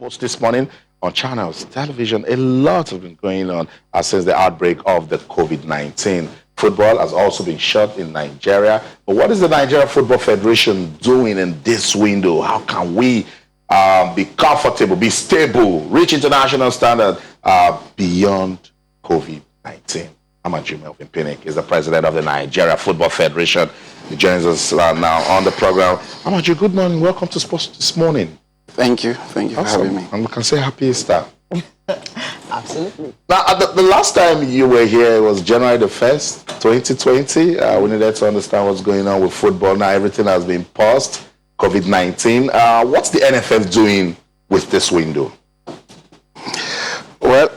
sports this morning on channels, television. A lot has been going on since the outbreak of the COVID-19. Football has also been shut in Nigeria. But what is the Nigeria Football Federation doing in this window? How can we be comfortable, be stable, reach international standard beyond COVID-19? Amaju Melvin Pinnick is the president of the Nigeria Football Federation. He joins us now on the program. Amaju, good morning. Welcome to Sports this morning. Thank you. Thank you for having me. And we can say happy Easter. Absolutely. Now, the last time you were here was January the 1st, 2020. We needed to understand what's going on with football. Now everything has been paused. COVID-19. What's the NFF doing with this window? Well,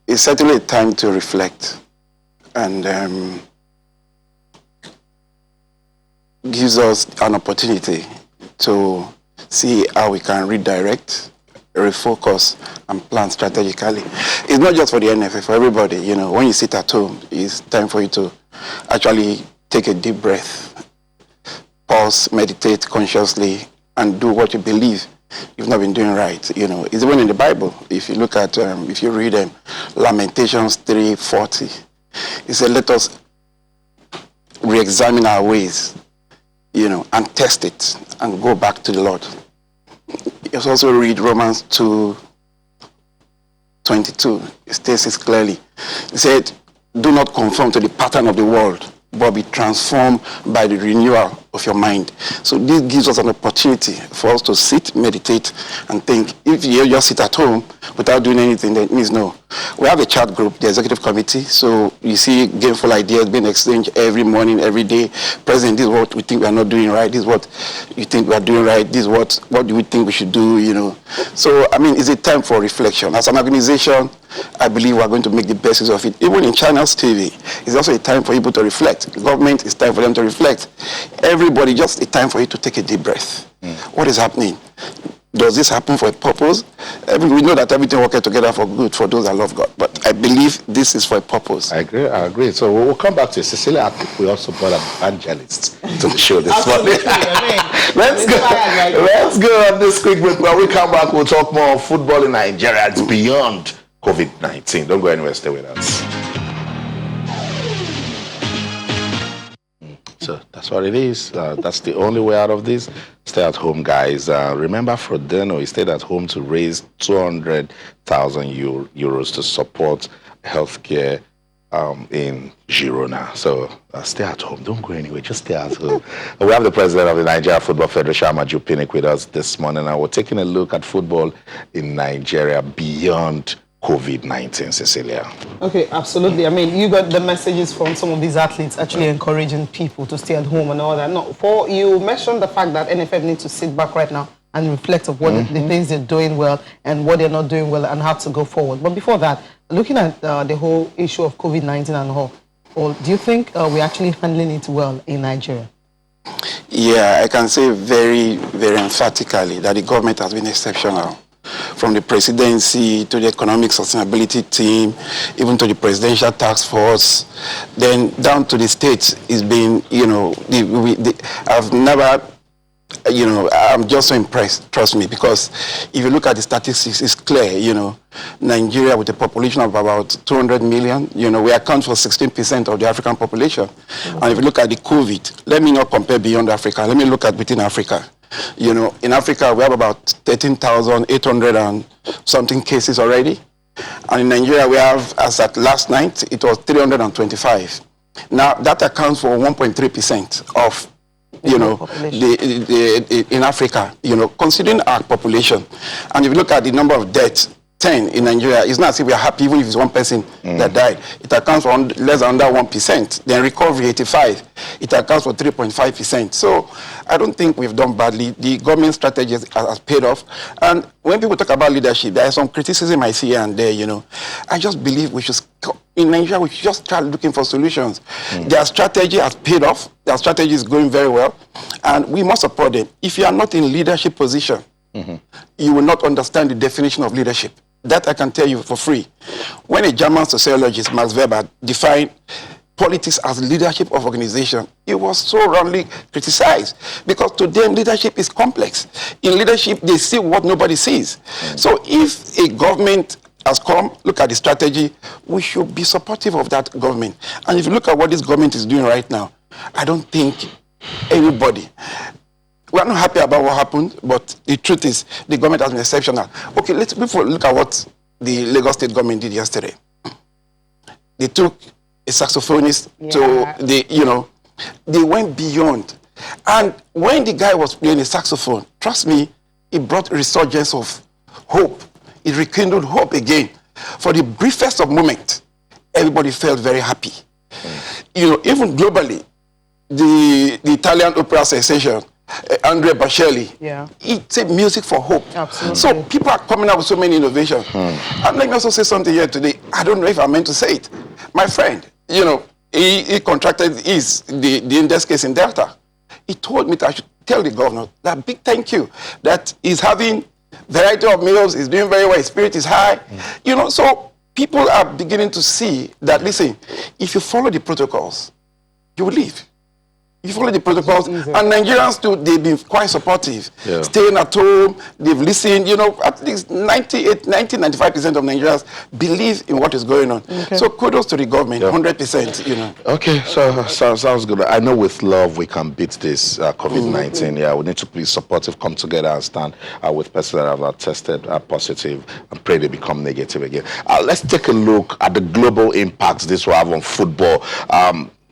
it's certainly a time to reflect and gives us an opportunity to see how we can redirect, refocus, and plan strategically. It's not just for the NFF, for everybody. You know, when you sit at home, it's time for you to actually take a deep breath, pause, meditate consciously, and do what you believe you've not been doing right. You know, it's even in the Bible. If you look at, if you read Lamentations 3:40, it said, let us re-examine our ways, you know, and test it and go back to the Lord. You also read Romans 2:22. It states it clearly. It said, do not conform to the pattern of the world, but be transformed by the renewal of your mind. So this gives us an opportunity for us to sit, meditate, and think. If you just sit at home without doing anything, that means no. We have a chat group, the executive committee, so you see gameful ideas being exchanged every morning, every day. President, this is what we think we are not doing right. This is what you think we are doing right. This is what do we think we should do, you know. So, I mean, it's a time for reflection. As an organization, I believe we are going to make the best use of it. Even in China's TV, it's also a time for people to reflect. Government, it's time for them to reflect. Everybody, just a time for you to take a deep breath. What is happening? Does this happen for a purpose? We know that everything works together for good for those that love God. But I believe this is for a purpose. I agree. So we'll come back to Cecilia. I think we also brought an evangelist to the show this morning. Let's go on this quick break. When we come back, we'll talk more on football in Nigeria. It's beyond COVID-19. Don't go anywhere. Stay with us. So that's what it is. That's the only way out of this. Stay at home, guys. Remember, Frodeno, he stayed at home to raise 200,000 euros to support healthcare in Girona. So stay at home. Don't go anywhere. Just stay at home. We have the president of the Nigeria Football Federation, Amaju Pinnick, with us this morning. And we're taking a look at football in Nigeria beyond COVID-19, Cecilia. Okay, absolutely. I mean, you got the messages from some of these athletes actually encouraging people to stay at home and all that. No, you mentioned the fact that NFF needs to sit back right now and reflect on what the things they're doing well and what they're not doing well and how to go forward. But before that, looking at the whole issue of COVID-19 and all, do you think we're actually handling it well in Nigeria? Yeah, I can say very, very emphatically that the government has been exceptional. From the presidency to the economic sustainability team, even to the presidential task force, then down to the states, it's been, you know, I've never, you know, I'm just so impressed, trust me, because if you look at the statistics, it's clear, you know, Nigeria with a population of about 200 million, you know, we account for 16% of the African population. And if you look at the COVID, let me not compare beyond Africa, let me look at within Africa. You know, in Africa, we have about 13,800 and something cases already. And in Nigeria, we have, as at last night, it was 325. Now, that accounts for 1.3% of, you know, in Africa, you know, considering our population. And if you look at the number of deaths, 10 in Nigeria, it's not as if we are happy even if it's one person that died. It accounts for less than under 1%. Then recovery, 85. It accounts for 3.5%. So I don't think we've done badly. The government strategy has paid off. And when people talk about leadership, there is some criticism I see here and there, you know. I just believe we should, in Nigeria, we should just start looking for solutions. Their strategy has paid off. Their strategy is going very well. And we must support them. If you are not in leadership position, you will not understand the definition of leadership. That I can tell you for free. When a German sociologist, Max Weber, defined politics as leadership of organization, it was so wrongly criticized because to them leadership is complex. In leadership, they see what nobody sees. So if a government has come, look at the strategy, we should be supportive of that government. And if you look at what this government is doing right now, I don't think anybody, we are not happy about what happened, but the truth is the government has been exceptional. Okay, let's before look at what the Lagos State government did yesterday. They took a saxophonist to the, they went beyond. And when the guy was playing the saxophone, trust me, it brought a resurgence of hope. It rekindled hope again. For the briefest of moment, everybody felt very happy. Even globally, the Italian opera sensation, Andrea Bocelli, he said music for hope. Absolutely. So people are coming up with so many innovations. And let me also say something here today. I don't know if I meant to say it. My friend, he contracted the index case in Delta. He told me that I should tell the governor that big thank you, that he's having variety of meals, he's doing very well, his spirit is high. So people are beginning to see that, listen, if you follow the protocols, you will live. You follow the protocols, and Nigerians too, they've been quite supportive. Staying at home, they've listened, at least 95% of Nigerians believe in what is going on. So kudos to the government, 100%, Okay, so sounds good. I know with love we can beat this COVID-19. We need to be supportive, come together and stand with persons that have tested positive and pray they become negative again. Let's take a look at the global impacts this will have on football.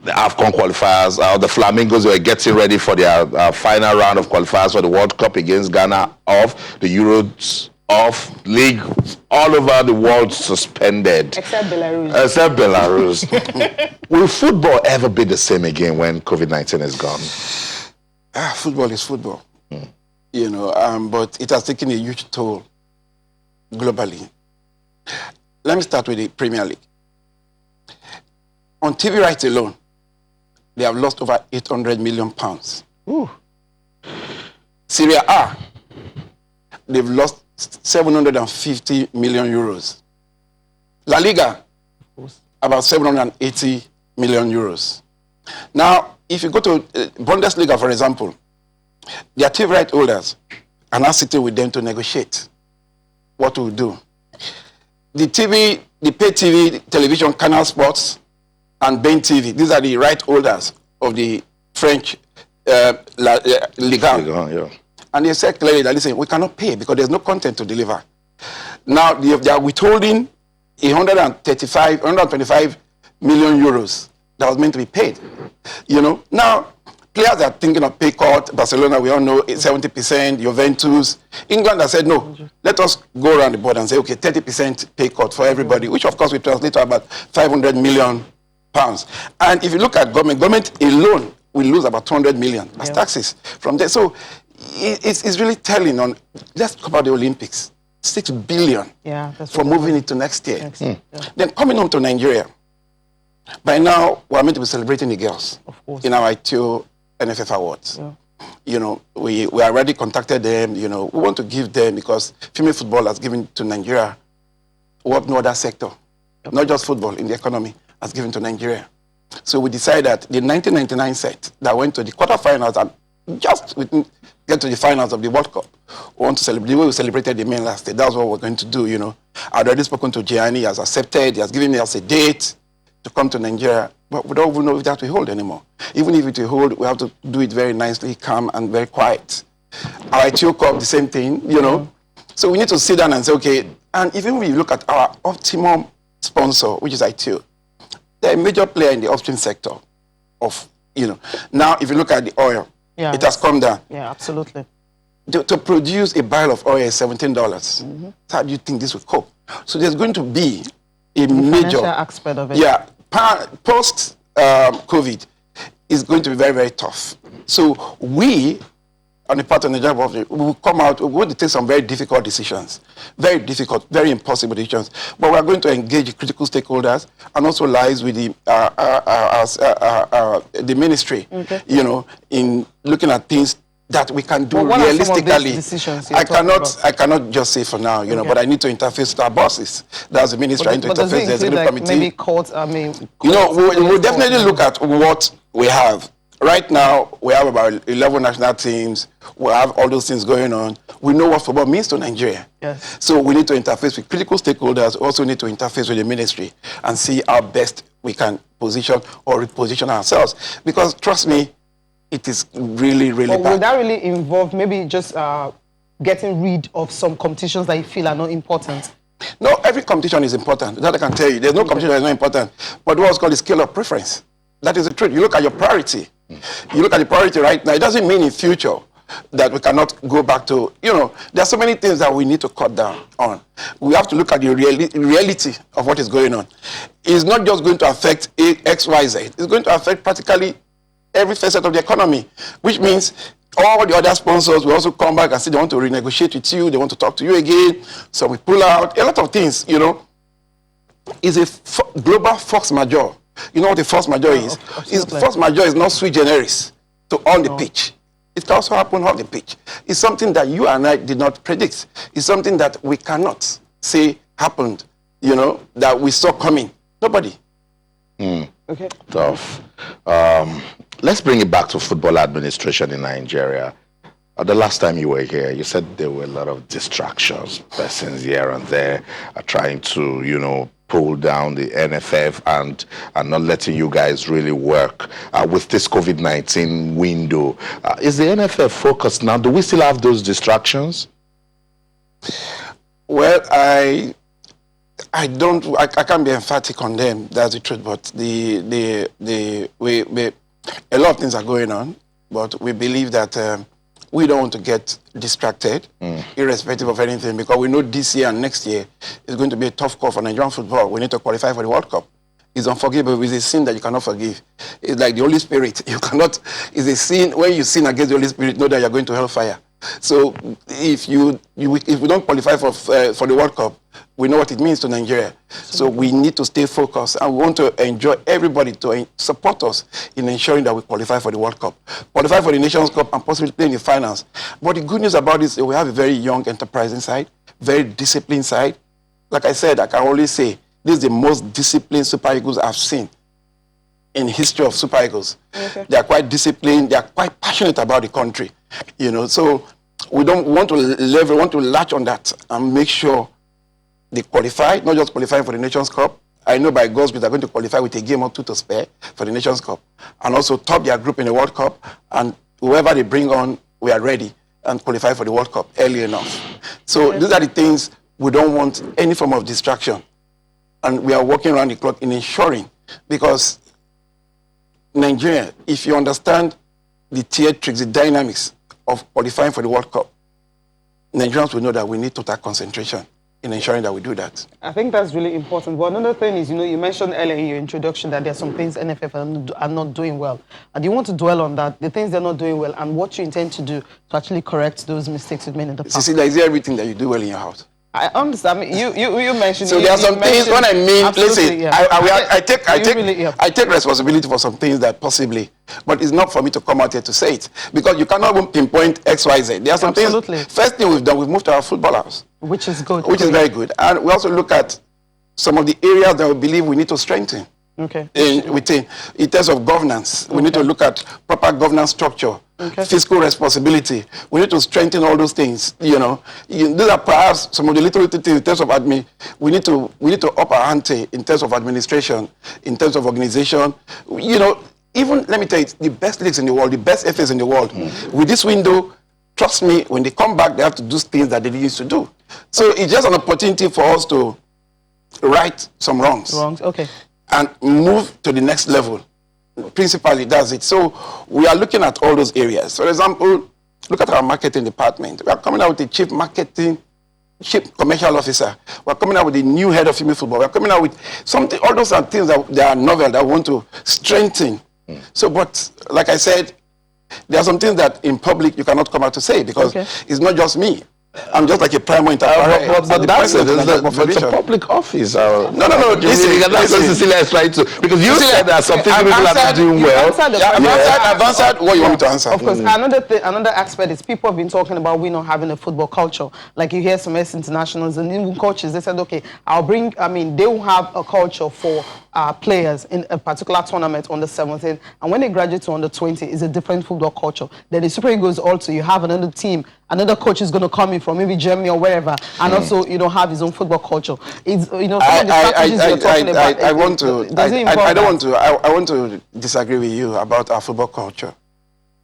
The AFCON qualifiers, the Flamingos were getting ready for their final round of qualifiers for the World Cup against Ghana off, the Euros off, league all over the world suspended. Except Belarus. Will football ever be the same again when COVID-19 is gone? Football is football, but it has taken a huge toll globally. Let me start with the Premier League. On TV rights alone, they have lost over 800 million pounds. Serie A, they've lost 750 million euros. La Liga, about 780 million euros. Now, if you go to Bundesliga, for example, their TV right holders are now sitting with them to negotiate what to do. The pay TV, television, Canal Sports, and Bain TV. These are the right holders of the French Ligue 1. And they said clearly that, listen, we cannot pay because there's no content to deliver. Now, they are withholding 125 million euros that was meant to be paid. Now, players are thinking of pay cut. Barcelona, we all know, 70%. Juventus. England has said, no, let us go around the board and say, okay, 30% pay cut for everybody, which, of course, will translate to about 500 million pounds. And if you look at government alone will lose about 200 million as taxes from there. So it's really telling on, let's talk about the Olympics. 6 billion for moving it to next year. Then coming home to Nigeria, by now we're meant to be celebrating the girls in our ITO NFF Awards. We already contacted them, we want to give them, because female football has given to Nigeria what no other sector, not just football, in the economy, has given to Nigeria. So we decided that the 1999 set that went to the quarterfinals and just get to the finals of the World Cup, we want to celebrate the way we celebrated the men last year. That's what we're going to do, I'd already spoken to Gianni, he has accepted, he has given us a date to come to Nigeria, but we don't even know if that will hold anymore. Even if it will hold, we have to do it very nicely, calm and very quiet. Our ITO Cup, the same thing, So we need to sit down and say, okay, and even when you look at our optimum sponsor, which is ITO, they're a major player in the upstream sector of, Now, if you look at the oil, it has come down. Yeah, absolutely. To produce a barrel of oil is $17. So how do you think this will cope? So there's going to be a major aspect of it. Yeah, post COVID is going to be very, very tough. So we, on the part of the Nigerian government, we will come out, we're going to take some very difficult decisions. Very difficult, very impossible decisions. But we're going to engage critical stakeholders and also lies with the ministry, in looking at things that we can do Well, what are some of these realistically. decisions you're talking about? I cannot just say for now, you know, but I need to interface with our bosses. That's the ministry. I need to But does interface it with the include executive like committee. maybe courts? I mean, You know, courts, we'll definitely courts, look at what we have. Right now, we have about 11 national teams. We have all those things going on. We know what football means to Nigeria. Yes. So we need to interface with critical stakeholders. We also need to interface with the ministry and see how best we can position or reposition ourselves. Because trust me, it is really, really But bad. will that really involve maybe just getting rid of some competitions that you feel are not important? No, every competition is important. That I can tell you. There's no competition that is not important. But what's called the scale of preference. That is the truth. You look at your priority. You look at the priority right now. It doesn't mean in future that we cannot go back to, you know, there are so many things that we need to cut down on. We have to look at the reality of what is going on. It's not just going to affect X, Y, Z. It's going to affect practically every facet of the economy, which means all the other sponsors will also come back and say they want to renegotiate with you, they want to talk to you again, so we pull out, a lot of things, you know. It's a global force majeure. You know what a force majeure is? Force majeure is not sui generis to on the pitch. It can also happen off the pitch. It's something that you and I did not predict. It's something that we cannot say happened, you know, that we saw coming. Nobody. Okay. Tough. Let's bring it back to football administration in Nigeria. The last time you were here, you said there were a lot of distractions, persons here and there are trying to, you know, pull down the NFF and not letting you guys really work with this COVID-19 window. Is the NFF focused now? Do we still have those distractions? Well, I can't be emphatic on them. That's the truth. But a lot of things are going on. But we believe that we don't want to get distracted, irrespective of anything, because we know this year and next year is going to be a tough call for Nigerian football. We need to qualify for the World Cup. It's unforgivable. It's a sin that you cannot forgive. It's like the Holy Spirit. You cannot. It's a sin. When you sin against the Holy Spirit, know that you're going to hellfire. So if we don't qualify for the World Cup, we know what it means to Nigeria. So we need to stay focused, and we want to enjoy everybody to support us in ensuring that we qualify for the World Cup, qualify for the Nations Cup, and possibly play in the finals. But the good news about this is we have a very young, enterprising side, very disciplined side. Like I said, I can always say this is the most disciplined Super Eagles I've seen in the history of Super Eagles. Okay. They are quite disciplined. They are quite passionate about the country. You know, so we don't want to latch on that and make sure they qualify, not just qualify for the Nations Cup. I know by God's grace they're going to qualify with a game or two to spare for the Nations Cup, and also top their group in the World Cup, and whoever they bring on, we are ready and qualify for the World Cup early enough. So these are the things we don't want any form of distraction, and we are working around the clock in ensuring, because Nigeria, if you understand the theatrics, the dynamics of qualifying for the World Cup, Nigerians will know that we need total concentration in ensuring that we do that. I think that's really important. But another thing is, you know, you mentioned earlier in your introduction that there are some things NFF are not doing well. And you want to dwell on that, the things they're not doing well, and what you intend to do to actually correct those mistakes you've made in the past. Cecilia, is there everything that you do well in your house? I understand. I mean, you mentioned. So there are some things. When I mean, listen, yeah. I take responsibility for some things that possibly, but it's not for me to come out here to say it, because you cannot even pinpoint X, Y, Z. There are some things. First thing we've done, we've moved to our footballers, which is good. Which is very good, and we also look at some of the areas that we believe we need to strengthen. Okay. In terms of governance, we need to look at proper governance structure, fiscal responsibility. We need to strengthen all those things. You know, these are perhaps some of the little things in terms of admin. We need to up our ante in terms of administration, in terms of organization. You know, even let me tell you, the best leagues in the world, the best FAs in the world, with this window, trust me, when they come back, they have to do things that they used to do. So it's just an opportunity for us to right some wrongs. Okay. And move to the next level. Principally, that's it. So we are looking at all those areas. For example, look at our marketing department. We are coming out with a chief commercial officer. We are coming out with a new head of female football. We are coming out with something. All those are things that are novel that we want to strengthen. So, but like I said, there are some things that in public you cannot come out to say, because it's not just me. I'm just like a prime interpreter. But that's it. It's a public office. No. Listen, Cecilia is trying to, because you said there are some things people are not doing well. I've answered what you want me to answer. Of course, another aspect is people have been talking about we not having a football culture. Like you hear some ex-internationals and even coaches, they said, okay, they will have a culture for players in a particular tournament on the 17th, and when they graduate to under 20, it's a different football culture. Then the Super Eagles also, you have another team, another coach is going to come in from maybe Germany or wherever, and also have his own football culture. It's some of the strategies you're talking about. I want to disagree with you about our football culture.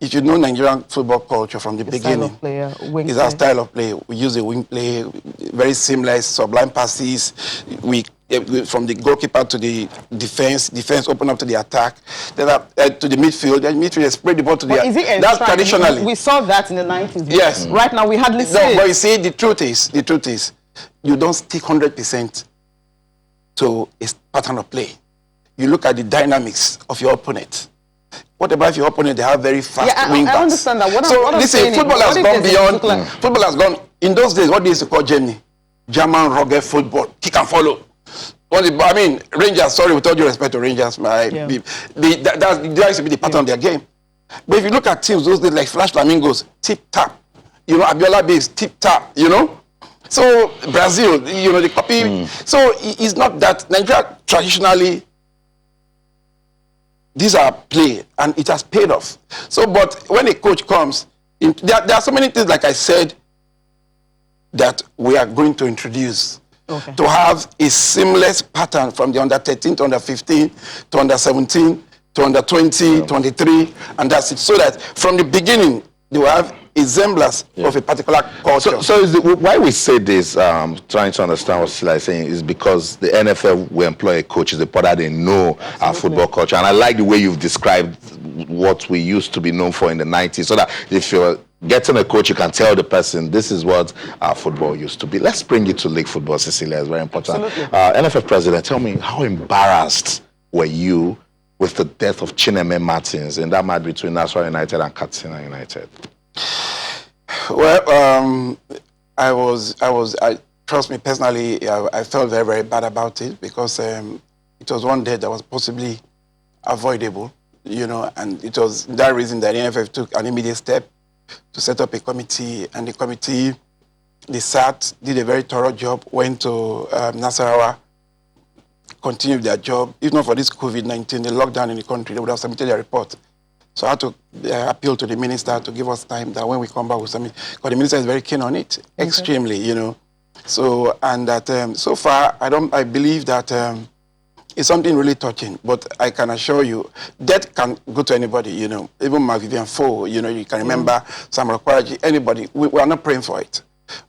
If you know Nigerian football culture from the beginning, it's our style of play. We use a wing play, very seamless, sublime passes. We from the goalkeeper to the defense open up to the attack, then to the midfield, then midfield spread the ball to that's traditionally. We saw that in the 90s. Yes. Right now we hardly see it. But you see, the truth is, you don't stick 100% to a pattern of play. You look at the dynamics of your opponent. What about if your opponent, they have very fast wing backs? I understand that. Football has gone beyond. Football has gone, in those days, what they used to call German rugged football, kick and follow. Rangers, sorry, with all due respect to Rangers, that used to be the pattern of their game. But if you look at teams those days like Flash Flamingos, tip-tap, Abiola Base, tip-tap, So Brazil, the copy. So it's not that. Nigeria traditionally, these are play, and it has paid off. So, but when a coach comes, there are so many things, like I said, that we are going to introduce. Okay. To have a seamless pattern from the under 13 to under 15 to under 17 to under 20, 23, and that's it. So that from the beginning, they will have a semblance of a particular culture. So why we say this, trying to understand what Sila is saying, is because the NFF will employ coaches, that they know our football culture. And I like the way you've described what we used to be known for in the 90s, so that if you're getting a coach, you can tell the person, this is what our football used to be. Let's bring it to league football, Cecilia. It's very important. NFF president, tell me, how embarrassed were you with the death of Chineme Martins in that match between Nassau United and Katsina United? Well, trust me personally, I felt very, very bad about it, because it was one death that was possibly avoidable, and it was that reason that the NFF took an immediate step to set up a committee, and the committee, they sat, did a very thorough job, went to Nasarawa, continued their job. If not for this COVID-19, the lockdown in the country, they would have submitted their report. So I had to appeal to the minister to give us time that when we come back, we'll submit, because the minister is very keen on it, extremely, So, and that so far, I believe that it's something really touching, but I can assure you, death can go to anybody, even my Vivian Foe, you can remember Sam Rakwaraji, anybody. We are not praying for it.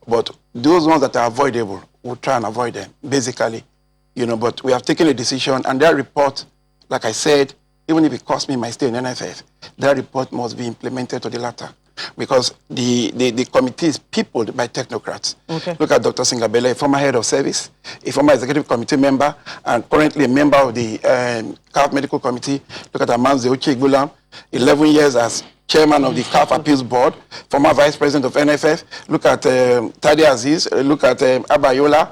But those ones that are avoidable, we'll try and avoid them, basically, but we have taken a decision, and that report, like I said, even if it cost me my stay in NFF, that report must be implemented to the latter. Because the committee is peopled by technocrats. Okay. Look at Dr. Singabele, a former head of service, a former executive committee member, and currently a member of the CAF Medical Committee. Look at Amanze Oche-Gulam, 11 years as chairman of the CAF Appeals Board, former vice president of NFF. Look at Tade Aziz, look at Abayola,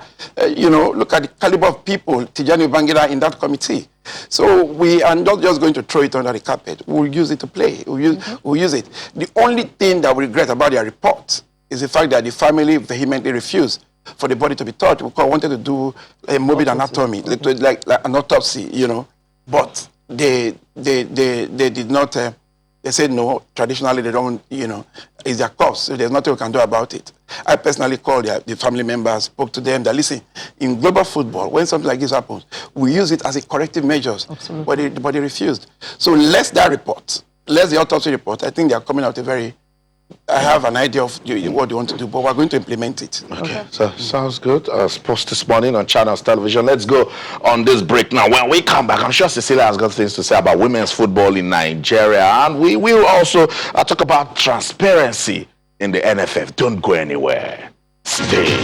look at the caliber of people, Tijani Bangida, in that committee. So we are not just going to throw it under the carpet. We'll use it to play. We'll use it. The only thing that we regret about their report is the fact that the family vehemently refused for the body to be touched, because I wanted to do a morbid anatomy, like an autopsy, But they did not. They said no. Traditionally, they don't. It's their cause, so there's nothing we can do about it. I personally called the family members, spoke to them. That listen, in global football, when something like this happens, we use it as a corrective measures. Absolutely. But they refused. So less that report, less the autopsy report. I think they are coming out I have an idea of what they want to do, but we're going to implement it. Okay. So sounds good. Post this morning on Channels Television. Let's go on this break now. When we come back, I'm sure Cecilia has got things to say about women's football in Nigeria, and we will also talk about transparency in the NFF. Don't go anywhere. Stay.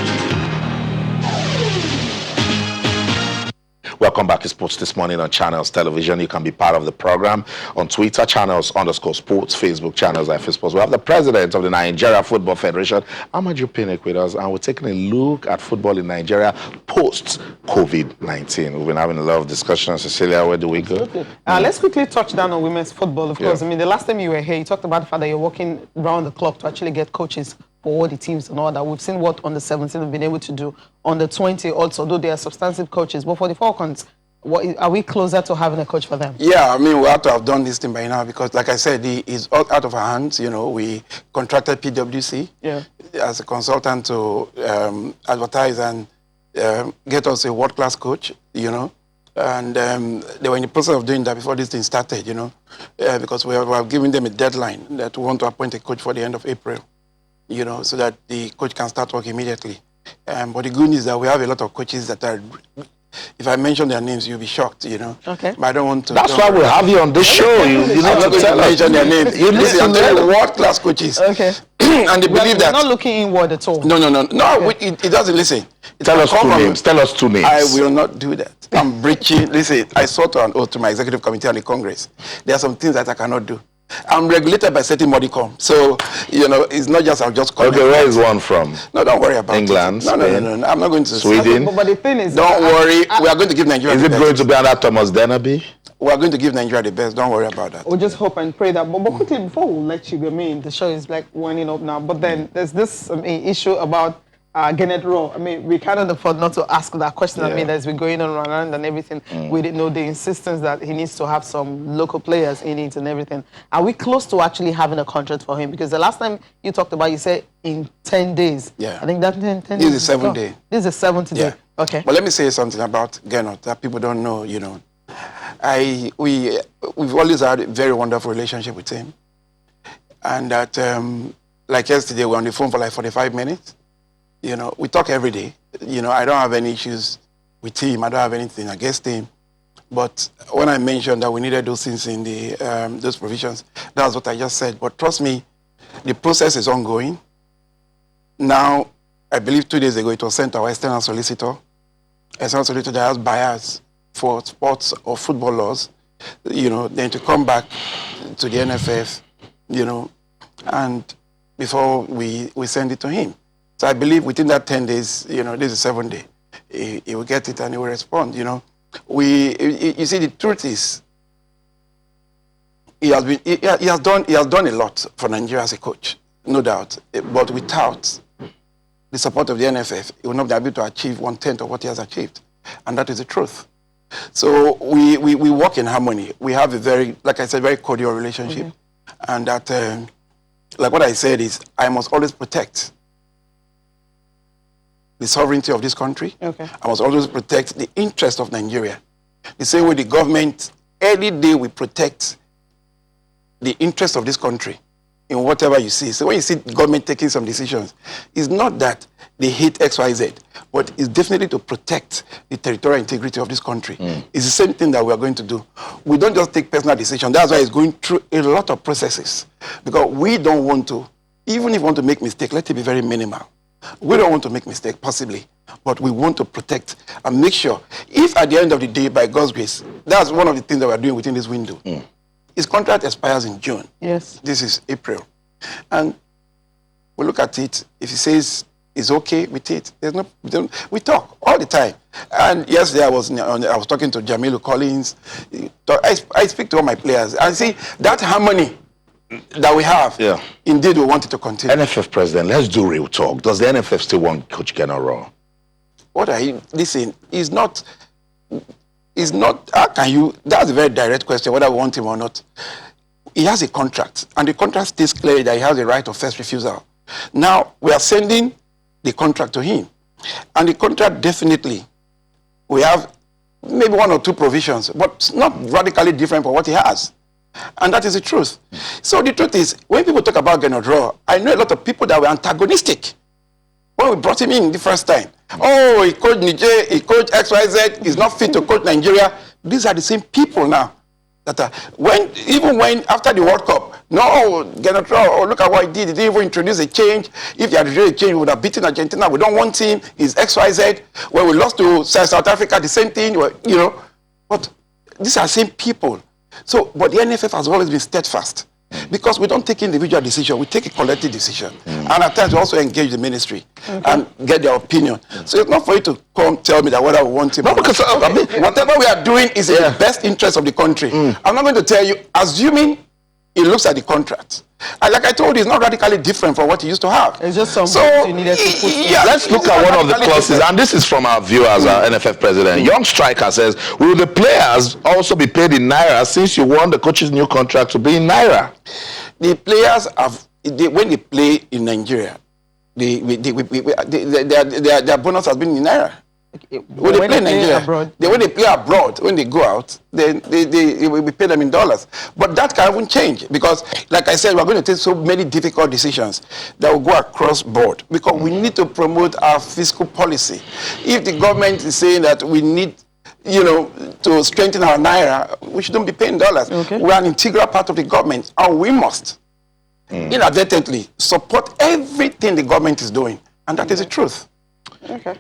Welcome Welcome back to Sports This Morning on Channels Television. You can be part of the program on Twitter, Channels_Sports, Facebook, Channels FA Sports. We have the president of the Nigeria Football Federation, Amaju Pinnick, with us, and we're taking a look at football in Nigeria post-COVID-19. We've been having a lot of discussions. Cecilia, where do we go? Let's quickly touch down on women's football, of course. I mean, the last time you were here, you talked about the fact that you're working around the clock to actually get coaches for all the teams and all that. We've seen what under 17 have been able to do. Under 20 also, though they are substantive coaches. But for the Falcons, are we closer to having a coach for them? Yeah, I mean, we have to have done this thing by now because, like I said, it's all out of our hands. You know, we contracted PwC as a consultant to advertise and get us a world-class coach, you know. And they were in the process of doing that before this thing started, you know, because we were giving them a deadline that we want to appoint a coach for the end of April, you know, so that the coach can start work immediately. But the good news is that we have a lot of coaches that are, if I mention their names, you'll be shocked, you know. Okay. But I don't want to. That's why we have you on this show. You need I'm not to going to mention their names. You need I'm to telling you, world-class coaches. Okay. And they believe that. We're not looking inward at all. No. It doesn't listen. Tell us two names. Tell us two names. I will not do that. I'm breaching. Listen, I swore to an oath to my executive committee and the Congress. There are some things that I cannot do. I'm regulated by certain modicum. So, you know, it's not just I'll just call. Okay, where is one from? No, don't worry about England, it. No, I'm not going to Sweden. But the thing is, don't worry. We are going to give Nigeria Is the it best. going to be under Thomas Dennerby? We are going to give Nigeria the best. Don't worry about that. We'll just hope and pray that. But quickly, before we let you go, I mean, the show is like winding up now. But then there's this issue about Gennett Raw. I mean, we can't afford not to ask that question. I mean, that's been going on around and everything. We didn't know the insistence that he needs to have some local players in it and everything. Are we close to actually having a contract for him? Because the last time you talked about, you said in 10 days. Yeah. I think that 10 This days. is 7 day. This is 7th day. Yeah. Okay. But let me say something about Gennett that people don't know, you know. We've always had a very wonderful relationship with him. And that, like yesterday, we were on the phone for like 45 minutes. You know, we talk every day. You know, I don't have any issues with him. I don't have anything against him. But when I mentioned that we needed those things in the those provisions, that's what I just said. But trust me, the process is ongoing. Now, I believe 2 days ago, it was sent to our external solicitor. External solicitor that has bias for sports or football laws, you know, then to come back to the NFF, you know, and before we send it to him. So I believe within that 10 days, you know, this is 7 day, he will get it and he will respond, you know. You see, the truth is, he has done a lot for Nigeria as a coach, no doubt. But without the support of the NFF, he will not be able to achieve 1/10 of what he has achieved. And that is the truth. So we work in harmony. We have a very, like I said, very cordial relationship. And that, like what I said is, I must always protect the sovereignty of this country. Okay. I must always protect the interest of Nigeria. The same way the government, every day we protect the interest of this country in whatever you see. So when you see the government taking some decisions, it's not that they hate XYZ, but it's definitely to protect the territorial integrity of this country. It's the same thing that we are going to do. We don't just take personal decisions. That's why it's going through a lot of processes. Because we don't want to, even if we want to make mistakes, let it be very minimal. We don't want to make mistakes, possibly, but we want to protect and make sure, if at the end of the day, by God's grace, that's one of the things that we're doing within this window. His contract expires in June. Yes. This is April. And we look at it. If he says it's okay with it, we talk all the time. And yesterday I was talking to Jamilu Collins. I speak to all my players. And see, that harmony that we have, indeed we want it to continue. NFF president, let's do real talk. Does the NFF still want Coach Gennett Raw? Listen, how can you, that's a very direct question, whether we want him or not. He has a contract, and the contract states clearly that he has the right of first refusal. Now, we are sending the contract to him. And the contract definitely, we have maybe 1 or 2 provisions, but not radically different from what he has. And that is the truth. So the truth is, when people talk about Gennett Raw, I know a lot of people that were antagonistic when we brought him in the first time. Oh, he coached Niger, he coached XYZ, he's not fit to coach Nigeria. These are the same people now Even when after the World Cup, no, look at what he did. He didn't even introduce a change. If he had introduced a change, we would have beaten Argentina. We don't want him. He's XYZ. When we lost to South Africa, the same thing. You know, but these are same people. So, but the NFF has always been steadfast. Because we don't take individual decision, we take a collective decision. And at times we also engage the ministry and get their opinion. So it's not for you to come tell me that whether we want him. No, because I mean, whatever we are doing is in the best interest of the country. I'm not going to tell you, assuming he looks at the contract. And like I told you, it's not radically different from what he used to have. It's just something you needed to put. Yeah, let's look at one of the clauses, and this is from our viewer as our NFF president. Young Striker says, will the players also be paid in Naira since you want the coach's new contract to be in Naira? The players when they play in Nigeria, their bonus has been in Naira. When they play in Nigeria, when they play abroad, when they go out, then we pay them in dollars. But that can even change because, like I said, we're going to take so many difficult decisions that will go across board because we need to promote our fiscal policy. If the government is saying that we need, to strengthen our Naira, we shouldn't be paying dollars. We're an integral part of the government, and we must inadvertently support everything the government is doing. And that is the truth.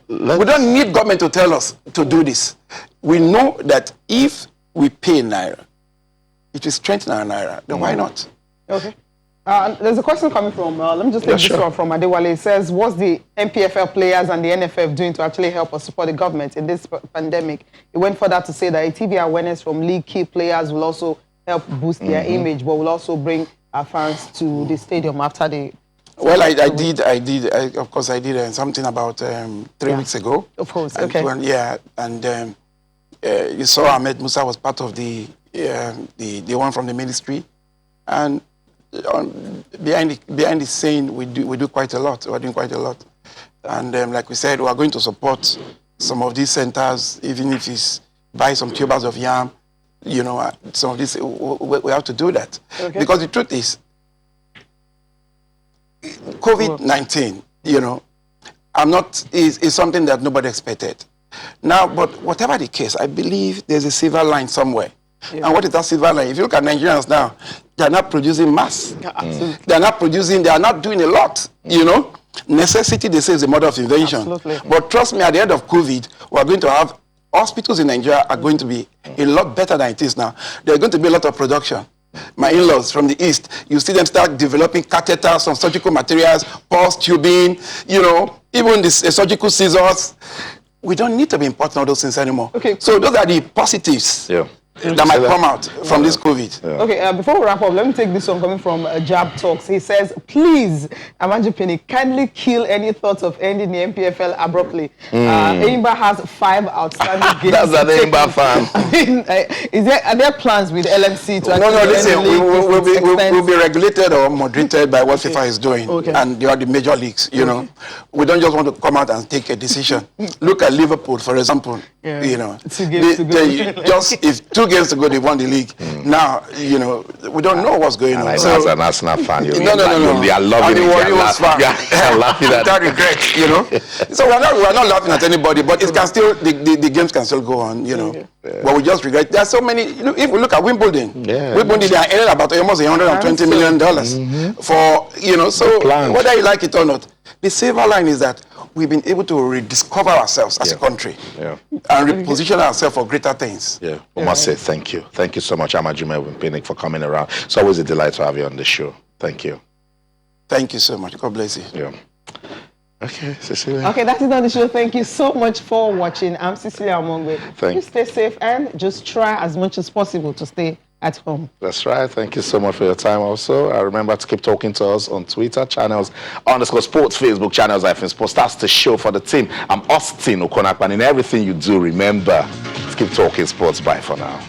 We don't need government to tell us to do this. We know that if we pay Naira, it will strengthen our Naira. Then why not? Okay. There's a question coming from, let me just take this one from Adewale. It says, what's the MPFL players and the NFF doing to actually help us support the government in this pandemic? It went further to say that a TV awareness from league key players will also help boost their image, but will also bring our fans to the stadium after the... Well, I did, of course, I did something about 3 weeks ago. Of course, and you saw Ahmed Musa was part of the one from the ministry. And behind the scene, we do quite a lot. We're doing quite a lot. And like we said, we are going to support some of these centers, even if it's buy some tubers of yam, some of this, we have to do that. Because the truth is, COVID-19, is something that nobody expected. Now, but whatever the case, I believe there's a silver line somewhere. And what is that silver line? If you look at Nigerians now, they're not producing mass. They're not producing, they are not doing a lot, Necessity, they say, is the mother of invention. But trust me, at the end of COVID, we're going to have hospitals in Nigeria are going to be a lot better than it is now. There's going to be a lot of production. My in-laws from the East, you see them start developing catheters, some surgical materials, pulse tubing, even the surgical scissors. We don't need to be importing all those things anymore. So those are the positives that might come out from this COVID. Okay, before we wrap up, let me take this one coming from Jab Talks. He says, please, Amaju Penny, kindly kill any thoughts of ending the MPFL abruptly. Aimba has 5 outstanding games. That's an Aimba fan. I mean, are there plans with LMC to No, listen, we'll be regulated or moderated by what FIFA is doing. And they are the major leagues, We don't just want to come out and take a decision. Look at Liverpool, for example. 2 games to go. Just if 2 games to go, they won the league. Now, we don't know what's going on. So, as an Arsenal fan, no. They are loving it. They are laughing at that regret, So we're not laughing at anybody, but it can still the games can still go on, But we just regret. There are so many. If we look at Wimbledon, Wimbledon they are earning about almost $120 million for So whether you like it or not, the silver line is that we've been able to rediscover ourselves as a country and reposition ourselves for greater things. We must say thank you. Thank you so much, Amaju Penny, for coming around. It's always a delight to have you on the show. Thank you. Thank you so much. God bless you. Okay, Cecilia. Okay, that's it on the show. Thank you so much for watching. I'm Cecilia Omongwe. You stay safe and just try as much as possible to stay at home. That's right. Thank you so much for your time also. Remember to keep talking to us on Twitter, channels_sports, Facebook, channels Sports. That's the show for the team. I'm Austin Okonakpan. In everything you do, remember to keep talking sports. Bye for now.